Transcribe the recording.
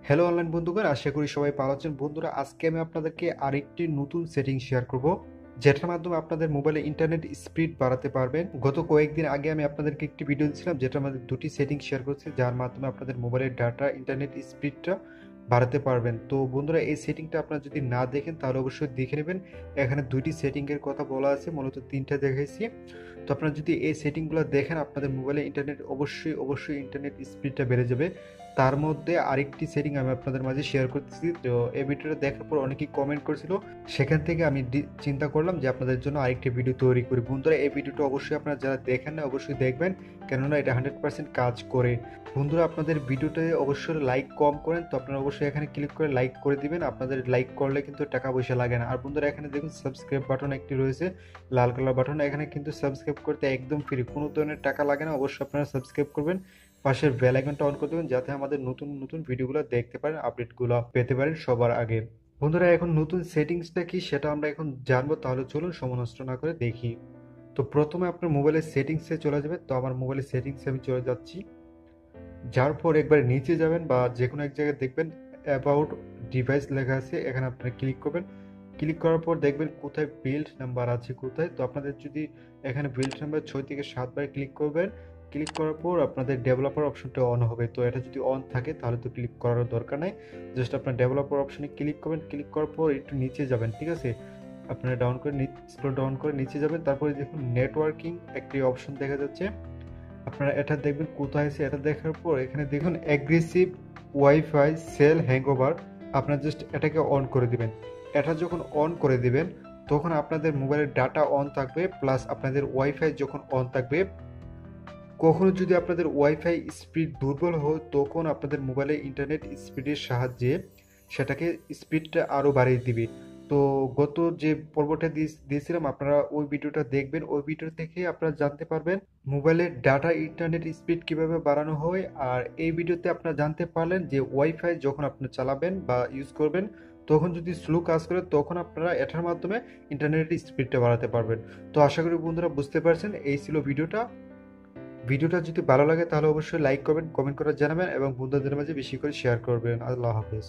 Hello online বন্ধুগণ, আশা করি সবাই ভালো আছেন। বন্ধুরা, আজকে আমি আপনাদেরকে আরেকটি নতুন সেটিং শেয়ার করব, যেটার মাধ্যমে আপনাদের মোবাইলে ইন্টারনেট স্পিড বাড়াতে পারবেন। গত কয়েকদিন আগে আমি আপনাদেরকে একটি ভিডিও দিয়েছিলাম, যেটার মধ্যে দুটি সেটিং শেয়ার করছি, যার মাধ্যমে আপনাদের মোবাইলের ডাটা ইন্টারনেট স্পিডটা বাড়াতে পারবেন। তো বন্ধুরা, এই সেটিংটা আপনারা যদি না দেখেন তাহলে অবশ্যই দেখে নেবেন। এখানে দুইটি সেটিংয়ের কথা বলা আছে, মূলত তিনটা দেখাইছি। তো আপনারা যদি এই সেটিংগুলো দেখেন, আপনাদের মোবাইলে ইন্টারনেট অবশ্যই ইন্টারনেট স্পিডটা বেড়ে যাবে। তার মধ্যে আরেকটি সেটিং আমি আপনাদের মাঝে শেয়ার করতেছি। তো এই ভিডিওটা দেখার পর অনেকেই কমেন্ট করেছিল, সেখান থেকে আমি চিন্তা করলাম যে আপনাদের জন্য আরেকটি ভিডিও তৈরি করি। বন্ধুরা, এই ভিডিওটা অবশ্যই আপনারা যারা দেখেন না অবশ্যই দেখবেন, কেননা এটা 100% কাজ করে। বন্ধুরা, আপনাদের ভিডিওতে অবশ্যই লাইক কম করেন, তো আপনারা অবশ্যই এখানে ক্লিক করে লাইক করে দিবেন। আপনাদের লাইক করলে কিন্তু টাকা পয়সা লাগে না। আর বন্ধুরা, এখানে দেখুন সাবস্ক্রাইব বাটন একটি রয়েছে, লাল কালার বাটন। এখানে কিন্তু সাবস্ক্রাইব করতে একদম ফ্রি, কোনো ধরনের টাকা লাগে না। অবশ্যই আপনারা সাবস্ক্রাইব করবেন, পাশের বেল আইকনটা অন করে দেবেন, যাতে আমাদের নতুন নতুন ভিডিওগুলো দেখতে পারেন, আপডেটগুলো পেতে পারেন সবার আগে। বন্ধুরা, এখন নতুন সেটিংসটা কি সেটা আমরা এখন জানবো। তাহলে চলুন সময় নষ্ট না করে দেখি। তো প্রথমে আপনার মোবাইলের সেটিংসে চলে যাবেন। তো আমার মোবাইলের সেটিংসে আমি চলে যাচ্ছি। যার পর একবার নিচে যাবেন বা যে কোনো এক জায়গায় দেখবেন অ্যাবাউট ডিভাইস লেখা আছে, এখানে আপনারা ক্লিক করবেন। ক্লিক করার পর দেখবেন কোথায় বিল্ড নাম্বার আছে কোথায়। তো আপনাদের যদি এখানে বিল্ড নাম্বার 6 থেকে 7 বার ক্লিক করবেন। ক্লিক করার পর আপনাদের ডেভেলপার অপশনটা অন হবে। তো এটা যদি অন থাকে তাহলে তো ক্লিক করার দরকার নাই, জাস্ট আপনার ডেভেলপার অপশনে ক্লিক করবেন। ক্লিক করার পর একটু নিচে যাবেন, ঠিক আছে? আপনারা ডাউন করে স্ক্রল ডাউন করে নিচে যাবেন। তারপরে দেখুন নেটওয়ার্কিং একটি অপশন দেখা যাচ্ছে, আপনারা এটা দেখবেন কোথায় আছে। এটা দেখার পর এখানে দেখুন অ্যাগ্রেসিভ ওয়াইফাই সেল হ্যাংওভার, আপনারা জাস্ট এটাকে অন করে দিবেন। এটা যখন অন করে দিবেন তখন আপনাদের মোবাইলের ডাটা অন থাকবে, প্লাস আপনাদের ওয়াইফাই যখন অন থাকবে। কখনো যদি আপনাদের ওয়াইফাই স্পিড দুর্বল হয় তখন আপনাদের মোবাইলে ইন্টারনেট স্পিডের সাহায্যে সেটাকে স্পিডটা আরও বাড়িয়ে দিবে। তো গত যে পর্বটা দিয়েছিলাম, আপনারা ওই ভিডিওটা দেখবেন। ওই ভিডিও থেকে আপনারা জানতে পারবেন মোবাইলের ডাটা ইন্টারনেট স্পিড কিভাবে বাড়ানো হয়। আর এই ভিডিওতে আপনারা জানতে পারলেন যে ওয়াইফাই যখন আপনি চালাবেন বা ইউজ করবেন তখন যদি স্লো কাজ করে তখন আপনারা এটার মাধ্যমে ইন্টারনেটের স্পিডটা বাড়াতে পারবেন। তো আশা করি বন্ধুরা বুঝতে পারছেন। এই ছিল ভিডিওটা। ভিডিওটা যদি ভালো লাগে তাহলে অবশ্যই লাইক করবেন, কমেন্ট করে জানাবেন এবং বন্ধুদের মাঝে বেশি করে শেয়ার করবেন। আল্লাহ হাফেজ।